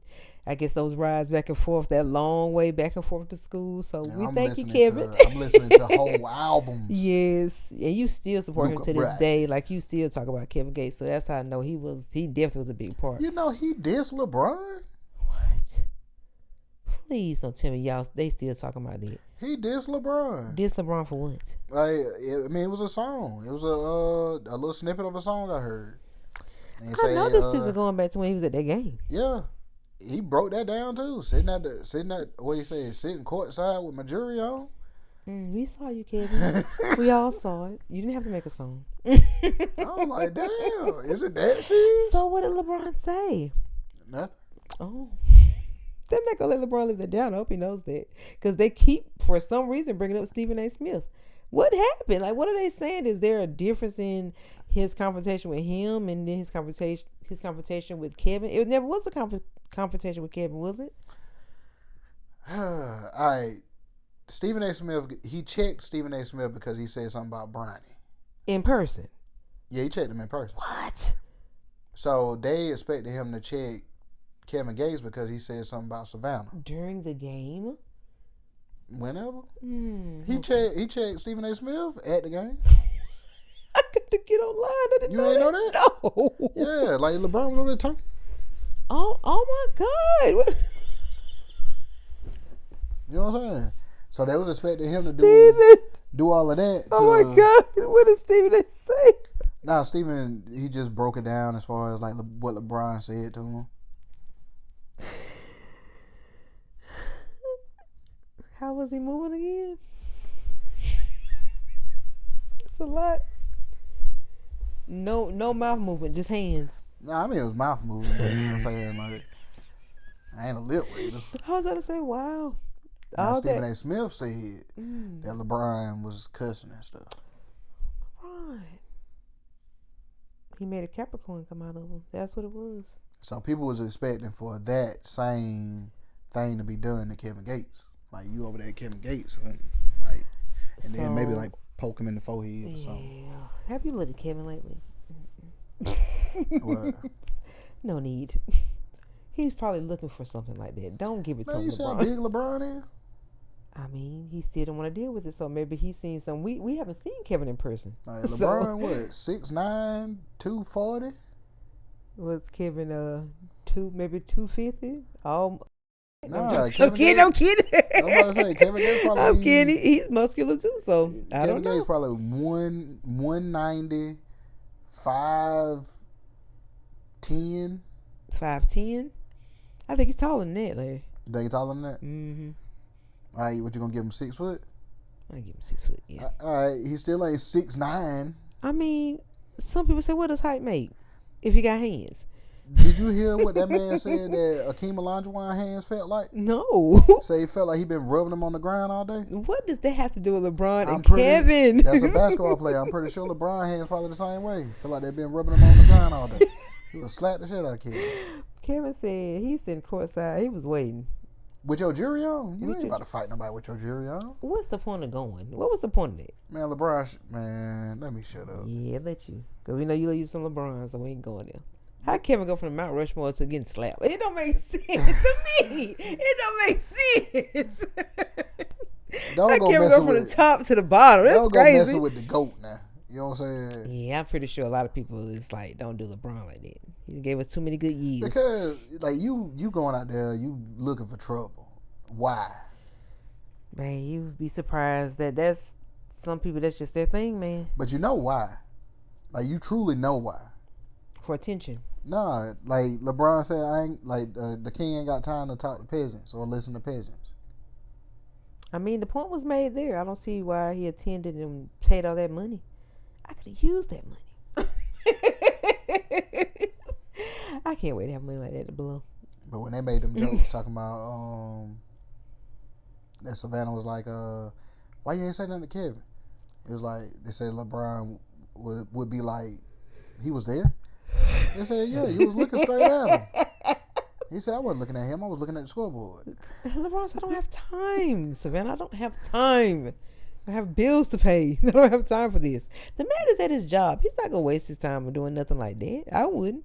A: I guess, those rides back and forth, that long way back and forth to school. So we thank you, Kevin.
B: I'm listening to whole albums.
A: Yes, and you still support him to this day. Like you still talk about Kevin Gates. So that's how I know he definitely was a big part.
B: You know, he dissed LeBron.
A: What? Please don't tell me they still talking about that.
B: He dissed LeBron.
A: Dissed LeBron for what?
B: Like, it was a song. It was a little snippet of a song I heard.
A: I know this isn't going back to when he was at that game.
B: Yeah, he broke that down too. Sitting courtside with my jury on.
A: We saw you, Kevin. We all saw it. You didn't have to make a song.
B: I'm like, damn, is it that serious?
A: So what did LeBron say?
B: Nothing.
A: Oh. They're not going to let LeBron live that down. I hope he knows that. Because they keep, for some reason, bringing up Stephen A. Smith. What happened? Like, what are they saying? Is there a difference in his confrontation with him and then his confrontation with Kevin? It never was a confrontation with Kevin, was it?
B: All right. Stephen A. Smith, he checked Stephen A. Smith because he said something about Bronny.
A: In person?
B: Yeah, he checked him in person.
A: What?
B: So they expected him to check Kevin Gates because he said something about Savannah.
A: During the game?
B: Whenever. He checked Stephen A. Smith at the game.
A: I got to get online. I didn't know
B: You ain't
A: that.
B: know that?
A: No.
B: Yeah, like LeBron was on that talking.
A: Oh my God. What?
B: You know what I'm saying? So they was expecting him to do all of that.
A: Oh my God. What did Stephen A. say?
B: Nah, Stephen, he just broke it down as far as like what LeBron said to him.
A: How was he moving again? It's a lot. No mouth movement, just hands.
B: Nah, I mean it was mouth moving, but you know what I'm saying? Like, I ain't a lip reader.
A: I was gonna say, wow.
B: Now, Stephen A. Smith said that LeBron was cussing and stuff.
A: LeBron. He made a Capricorn come out of him. That's what it was.
B: So people was expecting for that same thing to be done to Kevin Gates. Like, you over there at Kevin Gates. And then maybe like poke him in the forehead or something.
A: Yeah. Have you looked at Kevin lately?
B: What?
A: No need. He's probably looking for something like that. Don't give it to him,
B: You see how
A: LeBron.
B: big LeBron is?
A: I mean, he still don't want to deal with it, so maybe he's seen some. We haven't seen Kevin in person.
B: Like, LeBron, what, 6'9", 240?
A: Was Kevin 250?
B: Nah,
A: I'm kidding.
B: I'm about to say Kevin Gates probably.
A: I'm kidding. He's muscular too, so I don't know.
B: Kevin Gates probably 190, 5'10".
A: 5'10". I think he's taller than that, Larry.
B: You think he's taller than that?
A: Mm-hmm.
B: All right, what you gonna give him, 6 foot?
A: I give him 6 foot. Yeah.
B: All right, he still ain't 6'9".
A: I mean, some people say, what does height make if you got hands?
B: Did you hear what that man said that Akeem Olajuwon hands felt like?
A: No.
B: Say he felt like he been rubbing them on the ground all day.
A: What does that have to do with LeBron and Kevin?
B: That's a basketball player. I'm pretty sure LeBron hands probably the same way. Feel like they've been rubbing them on the ground all day. He would slap the shit out of Kevin.
A: Kevin said he's sitting courtside. He was waiting.
B: With your jury on? You
A: With
B: ain't
A: your-
B: about to fight nobody with your jury on.
A: What's the point of going? What was the point of it?
B: Man, LeBron, man, let me shut up.
A: Yeah, let you. Because we know you use some LeBron, so we ain't going there. How Kevin go from the Mount Rushmore to getting slapped? It don't make sense to me. It don't make sense.
B: Don't
A: How
B: go
A: Kevin
B: messing
A: go from
B: with
A: the top to the bottom? That's
B: don't go
A: crazy.
B: messing with the GOAT now. You know what I'm saying?
A: Yeah, I'm pretty sure a lot of people is like, don't do LeBron like that. He gave us too many good years.
B: Because like you going out there, you looking for trouble. Why?
A: Man, you'd be surprised that that's some people. That's just their thing, man.
B: But you know why? Like you truly know why.
A: For attention.
B: Nah, like LeBron said, I ain't like the king ain't got time to talk to peasants or listen to peasants.
A: I mean, the point was made there. I don't see why he attended and paid all that money. I could have used that money. I can't wait to have money like that to blow.
B: But when they made them jokes talking about that Savannah was like, why you ain't say nothing to Kevin? It was like they said LeBron would be like, he was there. They said, yeah, you was looking straight at him. He said, I wasn't looking at him. I was looking at the scoreboard.
A: LeBron said, I don't have time, Savannah. I don't have time. I have bills to pay. I don't have time for this. The man is at his job. He's not going to waste his time on doing nothing like that. I wouldn't.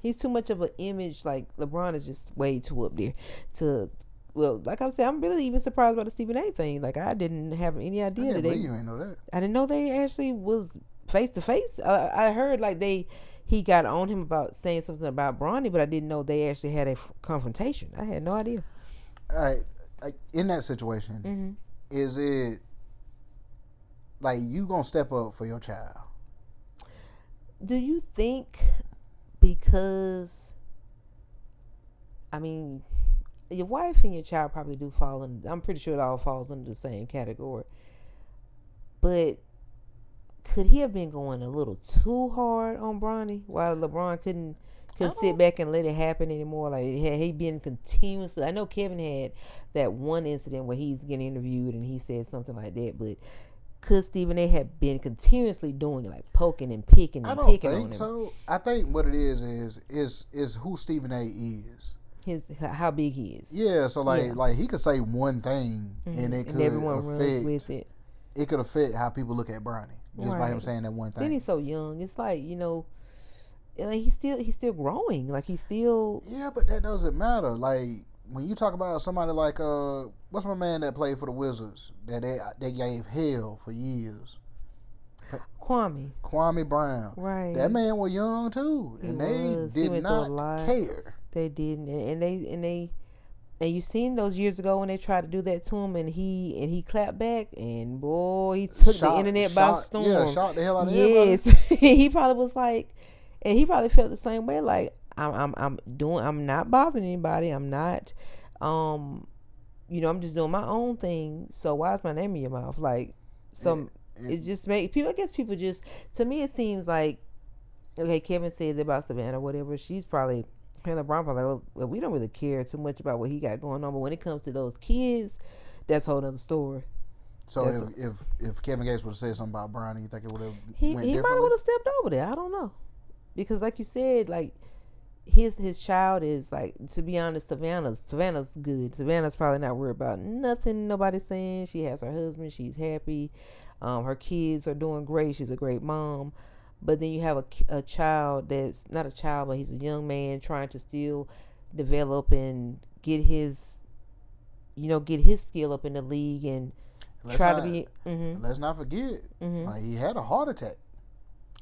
A: He's too much of an image. Like, LeBron is just way too up there to... Well, like I said, I'm really even surprised by the Stephen A thing. Like, I didn't have any idea that
B: you ain't know that.
A: I didn't know they actually was face to face. I heard like he got on him about saying something about Bronny, but I didn't know they actually had a confrontation. I had no idea.
B: All right, like in that situation, is it like you gonna step up for your child?
A: Do you think because I mean your wife and your child probably do fall in, I'm pretty sure it all falls under the same category, but could he have been going a little too hard on Bronny while LeBron couldn't sit back and let it happen anymore? Like, had he been continuously... I know Kevin had that one incident where he's getting interviewed and he said something like that, but could Stephen A. have been continuously doing it, like poking and picking and picking on him?
B: I don't think so. I think what it is who Stephen A. is.
A: How big he is.
B: Yeah, so like he could say one thing and it could
A: everyone
B: affect,
A: runs with it.
B: It could affect how people look at Bronny just by him saying that one thing.
A: Then he's so young. It's like, you know, he's still growing. Like he's still...
B: Yeah, but that doesn't matter. Like when you talk about somebody like what's my man that played for the Wizards that they gave hell for years? Kwame Brown.
A: Right.
B: That man was young too, and they did not care.
A: They didn't, and you seen those years ago when they tried to do that to him, and he clapped back, and boy, he took the internet by storm.
B: Yeah, shot the hell out of everybody.
A: Yes, he probably was like, and he probably felt the same way. Like I'm not bothering anybody. I'm not, I'm just doing my own thing. So why is my name in your mouth? Like it just make people. I guess people just, to me, it seems like, okay, Kevin said that about Savannah, whatever. She's probably. And LeBron probably like, well, we don't really care too much about what he got going on, but when it comes to those kids, that's a whole other story.
B: So if Kevin Gates would have said something about Bronny, you think it would have
A: he probably would have stepped over there. I don't know, because like you said, like his child is like, to be honest, Savannah's good. Savannah's probably not worried about nothing nobody's saying. She has her husband. She's happy. Her kids are doing great. She's a great mom. But then you have a child that's not a child, but he's a young man trying to still develop and get his skill up in the league and
B: Let's not forget, like, he had a heart attack.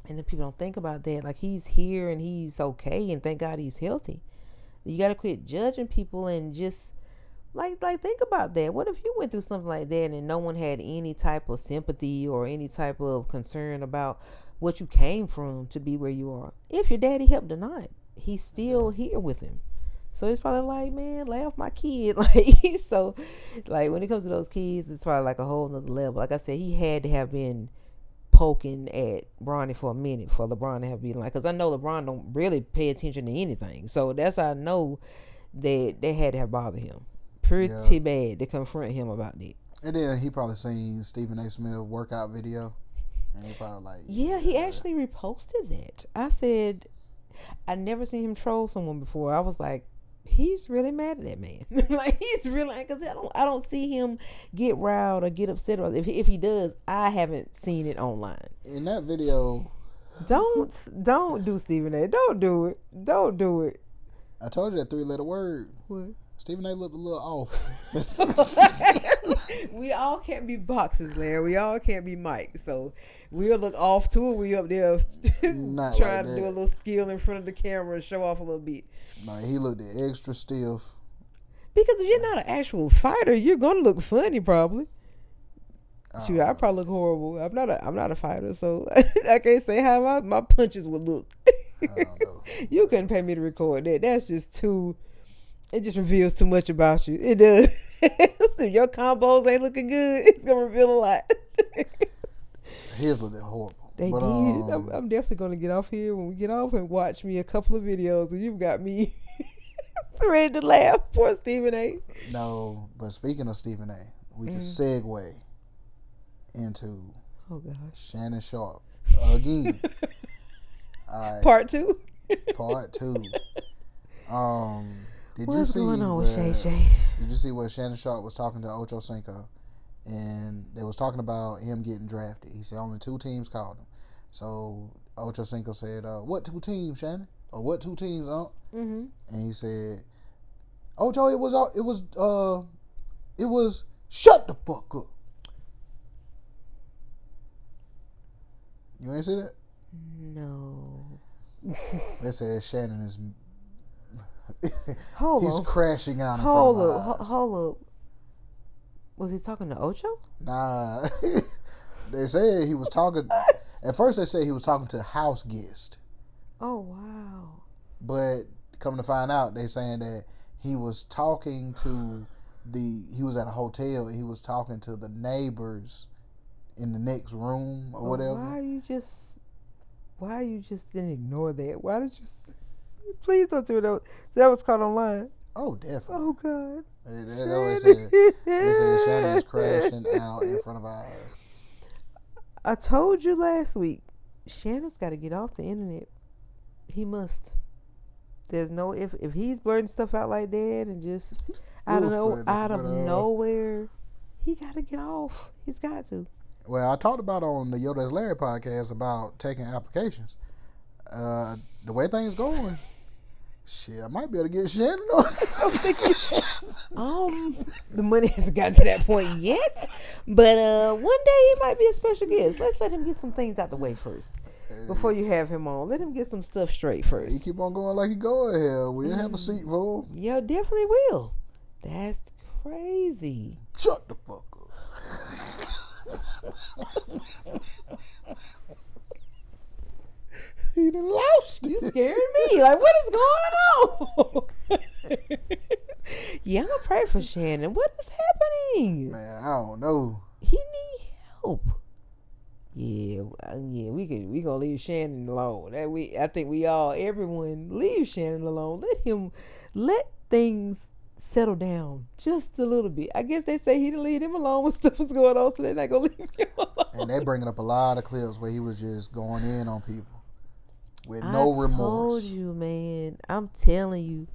A: And then people don't think about that. Like, he's here and he's okay, and thank God he's healthy. You got to quit judging people and just like think about that. What if you went through something like that and no one had any type of sympathy or any type of concern about what you came from to be where you are? If your daddy helped or not, he's still here with him. So it's probably like, man, lay off my kid. Like, so, like, when it comes to those kids, it's probably like a whole nother level. Like I said, he had to have been poking at Bronny for a minute for LeBron to have been like, because I know LeBron don't really pay attention to anything. So that's how I know that they had to have bothered him pretty bad to confront him about that.
B: And then he probably seen Stephen A. Smith workout video. And he probably like...
A: Yeah, he actually reposted that. I said, I never seen him troll someone before. I was like, he's really mad at that man. Like he's really, because I don't see him get riled or get upset. Or if he does, I haven't seen it online.
B: In that video,
A: Don't do Stephen A. Don't do it. Don't do it.
B: I told you that 3-letter word.
A: What?
B: Stephen A. looked a little off.
A: We all can't be boxers, Larry. We all can't be Mike. So we'll look off too. We up there trying
B: Like
A: to do a little skill in front of the camera and show off a little bit.
B: Like he looked extra stiff.
A: Because if you're not an actual fighter, you're gonna look funny probably. Shoot, I probably look horrible. I'm not a fighter, so I can't say how my punches would look.
B: I don't know.
A: You couldn't pay me to record that. That's just too. It just reveals too much about you. It does. If your combos ain't looking good, it's gonna reveal a lot.
B: His looked horrible.
A: They did. I'm definitely gonna get off here when we get off and watch me a couple of videos, and you've got me ready to laugh. Poor Stephen A.
B: No, but speaking of Stephen A., we can segue into Shannon Sharp again. Right.
A: Part 2.
B: Part 2.
A: What's going on with Shay Shay?
B: Did you see where Shannon Sharp was talking to Ocho Cinco, and they was talking about him getting drafted? He said only 2 teams called him. So Ocho Cinco said, "What 2 teams, Shannon? Or what 2 teams, Unc?" Mm-hmm. And he said, "Ocho, it was shut the fuck up." You ain't see that?
A: No.
B: They said Shannon is.
A: He's
B: crashing out.
A: Hold up. Was he talking to Ocho?
B: Nah. They said he was talking. At first, they said he was talking to house guest.
A: Oh wow.
B: But coming to find out, they saying that he was talking to he was at a hotel and he was talking to the neighbors in the next room or whatever.
A: Why you just didn't ignore that? Why did you? Please don't do that. So that was caught online.
B: Oh, definitely.
A: Oh God.
B: That's what they said Shannon's crashing out in front of our eyes.
A: I told you last week, Shannon's got to get off the internet. He must. There's no if he's blurting stuff out like that and just out of nowhere, he got to get off. He's got to.
B: Well, I talked about on the Tish Larry podcast about taking applications. The way things going, shit, I might be able to get Shannon on.
A: The money hasn't gotten to that point yet, but one day he might be a special guest. Let's let him get some things out the way first before you have him on. Let him get some stuff straight first.
B: He keep on going like he going here. We'll have a seat for him.
A: Yeah, definitely will. That's crazy.
B: Shut the fuck up. He done lost.
A: You scaring me. Like, what is going on? Yeah, I'm gonna pray for Shannon. What is happening?
B: Man, I don't know.
A: He need help. Yeah, we gonna leave Shannon alone. I think everyone leave Shannon alone. Let things settle down just a little bit. I guess they say he didn't leave him alone when stuff was going on, so they're not gonna leave him alone.
B: And they bringing up a lot of clips where he was just going in on people with no remorse. I
A: told you, man. I'm telling you,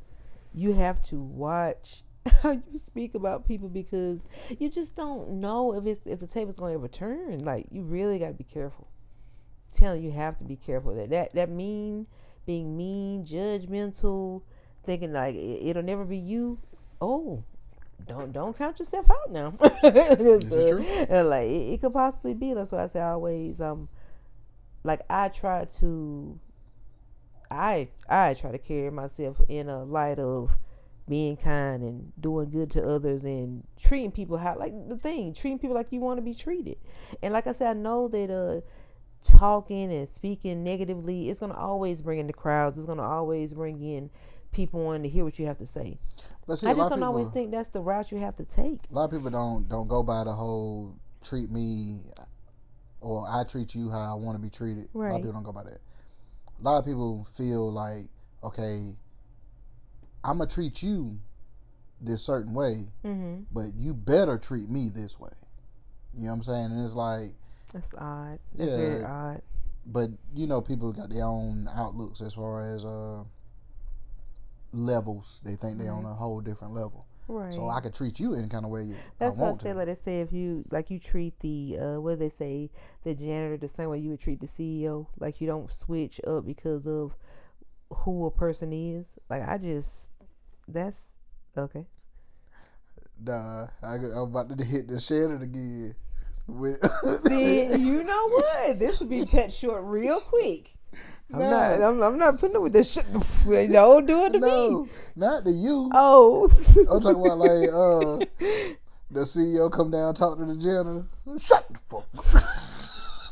A: you have to watch how you speak about people because you just don't know if the table's going to ever turn. Like, you really got to be careful. I'm telling you, have to be careful. That being mean, judgmental, thinking like it'll never be you. Oh, don't count yourself out now. This is true. Like it could possibly be. That's why I say always. Like I try to carry myself in a light of being kind and doing good to others and treating people treating people like you want to be treated. And like I said, I know that talking and speaking negatively, it's gonna always bring in the crowds. It's gonna always bring in people wanting to hear what you have to say. But see, I just don't always think that's the route you have to take.
B: A lot of people don't go by the whole treat me or I treat you how I want to be treated. Right. A lot of people don't go by that. A lot of people feel like, okay, I'm going to treat you this certain way, but you better treat me this way. You know what I'm saying? And it's like...
A: That's odd. That's very odd.
B: But, people got their own outlooks as far as levels. They think they're on a whole different level.
A: Right.
B: So I could treat you any kind of way
A: That's
B: I
A: what I
B: want
A: said.
B: to.
A: Like they say, if you treat the what do they say, the janitor the same way you would treat the CEO. Like you don't switch up because of who a person is. Like that's okay.
B: Nah, I'm about to hit the Shannon again.
A: See, you know what? This would be cut short real quick. I'm not putting up with this shit. Don't do it to me.
B: Not to you.
A: Oh.
B: I'm talking about like the CEO come down talk to the janitor. Shut the fuck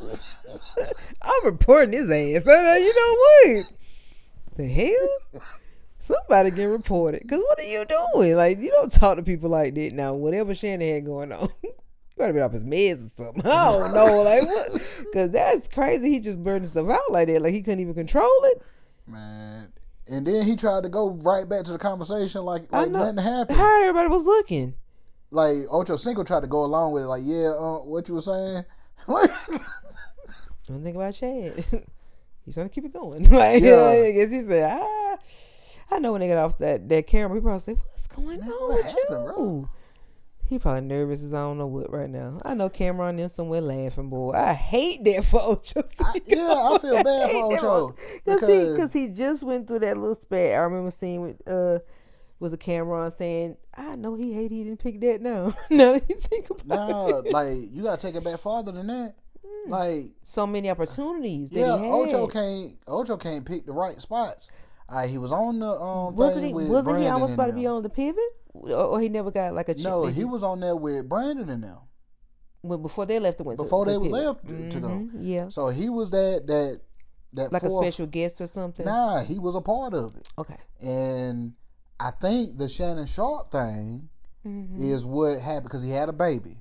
B: up.
A: I'm reporting his ass. You know what? The hell? Somebody get reported. Because what are you doing? Like, you don't talk to people like that. Now, whatever Shannon had going on, you gotta be off his meds or something. I don't know. Like, what? Because that's crazy. He just burning stuff out like that. Like, he couldn't even control it.
B: Man. And then he tried to go right back to the conversation like nothing happened.
A: How everybody was looking.
B: Like, Ocho Cinco tried to go along with it. Like, yeah, what you were saying? Like,
A: don't think about Chad. He's trying to keep it going. Like, yeah. I guess he said, I know when they got off that camera, he probably said, what's going on with you? Bro? He probably nervous as I don't know what right now. I know Cameron in somewhere laughing, boy. I hate that for Ocho.
B: I feel bad for Ocho.
A: Because he just went through that little spat. I remember seeing with was a Cameron saying, I know he didn't pick that now. Now that you think about it.
B: Like, you got to take it back farther than that. Like,
A: so many opportunities that he had.
B: Ocho can't pick the right spots. He was on the
A: wasn't
B: thing with
A: he
B: Brandon
A: almost about to
B: them.
A: be on the pivot, or he never got like a chance?
B: No, he was on there with Brandon and them.
A: Before they left,
B: before they left to go.
A: Yeah.
B: So he was that
A: like a special guest or something.
B: Nah, he was a part of it.
A: Okay.
B: And I think the Shannon Sharp thing is what happened because he had a baby,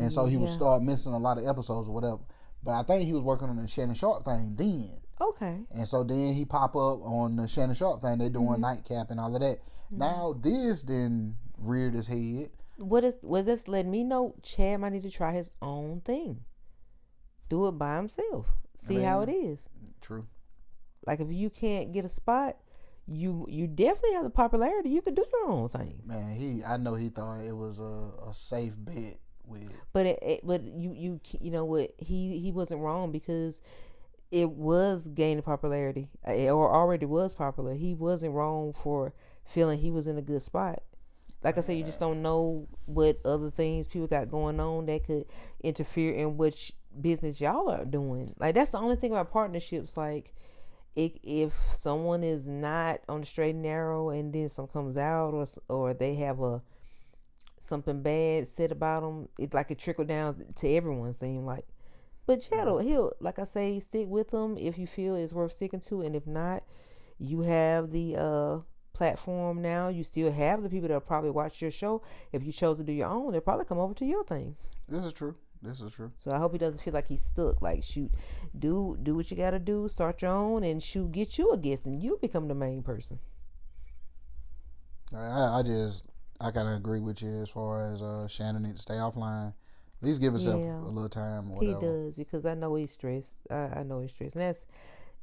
B: so he would start missing a lot of episodes or whatever. But I think he was working on the Shannon Sharp thing then.
A: Okay.
B: And so then he pop up on the Shannon Sharp thing. They doing Nightcap and all of that. Now this then reared his head.
A: What this letting me know? Chad might need to try his own thing. Do it by himself. See how it is.
B: True.
A: Like if you can't get a spot, you definitely have the popularity. You could do your own thing.
B: Man, I know he thought it was a safe bet with.
A: But you know what? He wasn't wrong because it was gaining popularity or already was popular. He wasn't wrong for feeling he was in a good spot. Like I said, you just don't know what other things people got going on that could interfere in which business y'all are doing. Like that's the only thing about partnerships. Like if someone is not on the straight and narrow and then something comes out or they have something bad said about them, it trickle down to everyone. Seem like. But Chad, he'll, like I say, stick with them if you feel it's worth sticking to. And if not, you have the platform now. You still have the people that'll probably watch your show. If you chose to do your own, they'll probably come over to your thing.
B: This is true.
A: So I hope he doesn't feel like he's stuck. Like, shoot, do what you got to do. Start your own and get you a guest and you become the main person.
B: I kind of agree with you as far as Shannon needs to stay offline. At least give himself a little time or whatever.
A: He does, because I know he's stressed. I know he's stressed. And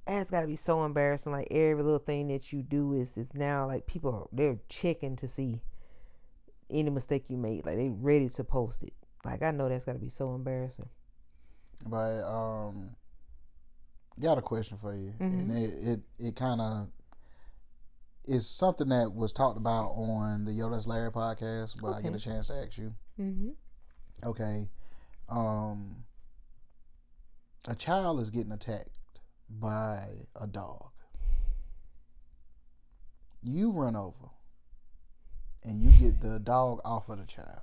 A: that's got to be so embarrassing. Like, every little thing that you do is now, like, they're checking to see any mistake you made. Like, they ready to post it. Like, I know that's got to be so embarrassing.
B: But, got a question for you. And it kind of is something that was talked about on the Tish Larry podcast, but I get a chance to ask you. Okay. A child is getting attacked by a dog. You run over and you get the dog off of the child.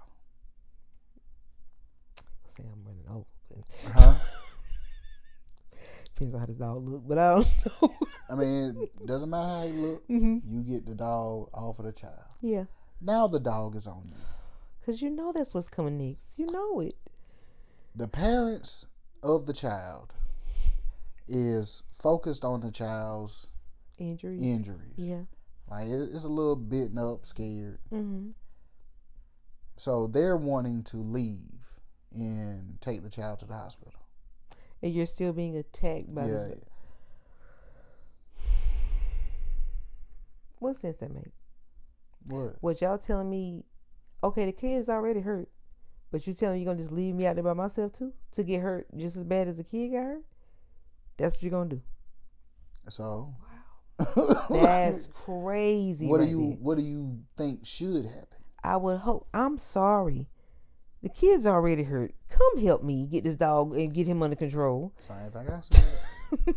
A: Say I'm running over.
B: Huh?
A: Depends on how this dog look, but I don't know.
B: I mean, it doesn't matter how he look. You get the dog off of the child.
A: Yeah.
B: Now the dog is on you.
A: Because you know that's what's coming next. You know it. The
B: parents of the child is focused on the child's injuries.
A: Yeah.
B: Like, it's a little bitten up, scared. So they're wanting to leave and take the child to the hospital.
A: And you're still being attacked by this. What sense that make?
B: What
A: y'all telling me? Okay, the kid's already hurt, but you telling me you're gonna just leave me out there by myself too to get hurt just as bad as the kid got hurt? That's what you're gonna do?
B: So
A: That's crazy.
B: What do you think should happen?
A: I would hope. I'm sorry. The kid's already hurt. Come help me get this dog and get him under control.
B: Same thing I said.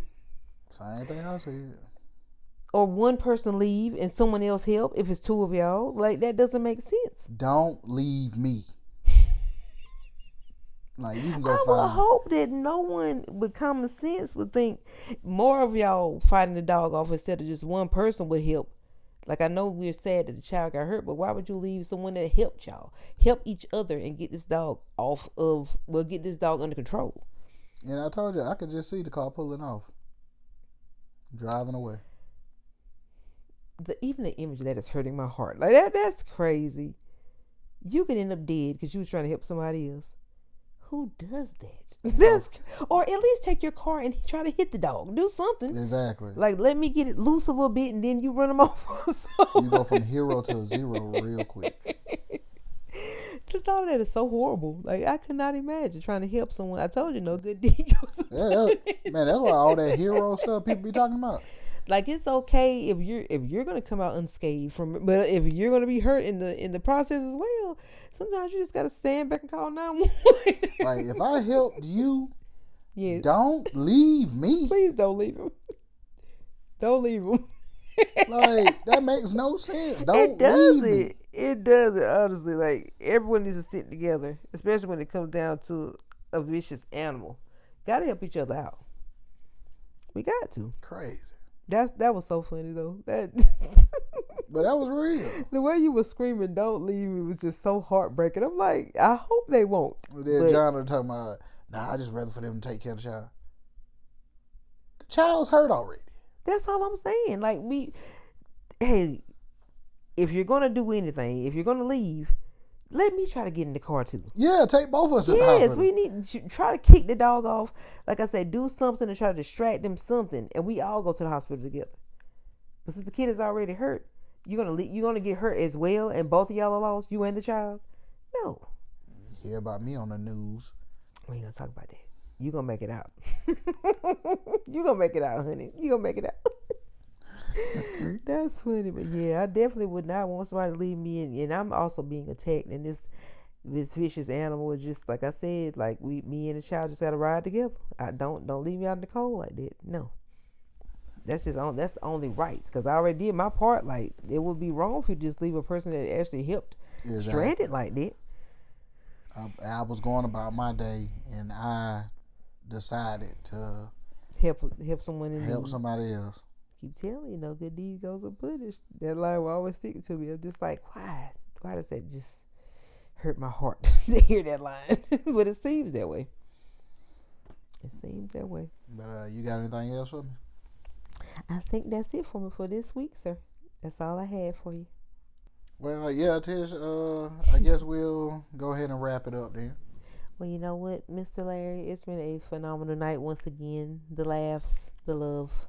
B: Same thing I said.
A: Or one person leave and someone else help if it's two of y'all. Like, that doesn't make sense.
B: Don't leave me. Like, you can go
A: I would hope that no one with common sense would think more of y'all fighting the dog off instead of just one person would help. Like, I know we're sad that the child got hurt, but why would you leave someone that helped y'all? Help each other and get this dog get this dog under control.
B: And I told you, I could just see the car pulling off. Driving away.
A: Even the image of that is hurting my heart. Like, that's crazy. You could end up dead because you was trying to help somebody else. Who does that? Or at least take your car and try to hit the dog. Do something.
B: Exactly.
A: Like, let me get it loose a little bit and then you run them off.
B: You go from hero to a zero real quick.
A: The thought of that is so horrible. Like, I could not imagine trying to help someone. I told you, no good deed goes
B: man, that's why all that hero stuff people be talking about.
A: Like, it's okay if you're gonna come out unscathed from it, but if you're gonna be hurt in the process as well, sometimes you just gotta stand back and call 911.
B: Like, if I helped you,
A: yes,
B: don't leave me.
A: Please don't leave him. Don't leave him.
B: Like, that makes no sense. Don't
A: leave
B: me.
A: It does it, honestly. Like, everyone needs to sit together, especially when it comes down to a vicious animal. Gotta help each other out. We got to.
B: Crazy.
A: That was so funny though.
B: But that was real.
A: The way you were screaming, "Don't leave me," was just so heartbreaking. I'm like, I hope they won't.
B: Then John was talking about, I just rather for them to take care of the child. The child's hurt already.
A: That's all I'm saying. Like, hey, if you're gonna do anything, if you're gonna leave, let me try to get in the car too.
B: Yeah, take both of us.
A: Yes, we need to try to kick the dog off. Like I said, do something to try to distract them something, and we all go to the hospital together. But since the kid is already hurt, you're gonna get hurt as well, and both of y'all are lost, you and the child. No.
B: Hear about me on the news.
A: We ain't gonna talk about that. You gonna make it out. You gonna make it out, honey. You gonna make it out. That's funny, but yeah, I definitely would not want somebody to leave me in, and I'm also being attacked, and this vicious animal is just like I said, like me and the child just gotta ride together. I don't leave me out in the cold like that. No, that's only rights, because I already did my part. Like, it would be wrong if you just leave a person that actually helped stranded like that.
B: I was going about my day, and I decided to
A: help someone in
B: help somebody else.
A: Keep telling you, no good deed goes unpunished. That line will always stick to me. I'm just like, why does that just hurt my heart to hear that line? But it seems that way. It seems that way.
B: But you got anything else for me?
A: I think that's it for me for this week, sir. That's all I had for you.
B: Well, yeah, Tish, I guess we'll go ahead and wrap it up then.
A: Well, you know what, Mr. Larry? It's been a phenomenal night once again. The laughs, the love,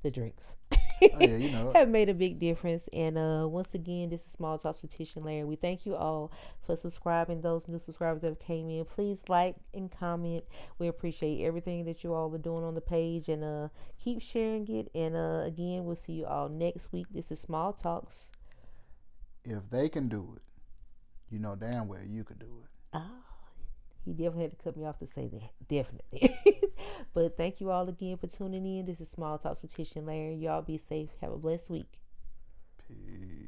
A: the drinks.
B: Oh, yeah, you know it.
A: Have made a big difference. And once again, this is Small Talks with Tish and Larry. We thank you all for subscribing. Those new subscribers that came in, please like and comment. We appreciate everything that you all are doing on the page, and keep sharing it. And again, we'll see you all next week. This is Small Talks.
B: If they can do it, you know damn well you could do it.
A: Oh, he definitely had to cut me off to say that. Definitely. But thank you all again for tuning in. This is Small Talks with Tish and Larry. Y'all be safe. Have a blessed week.
B: Peace.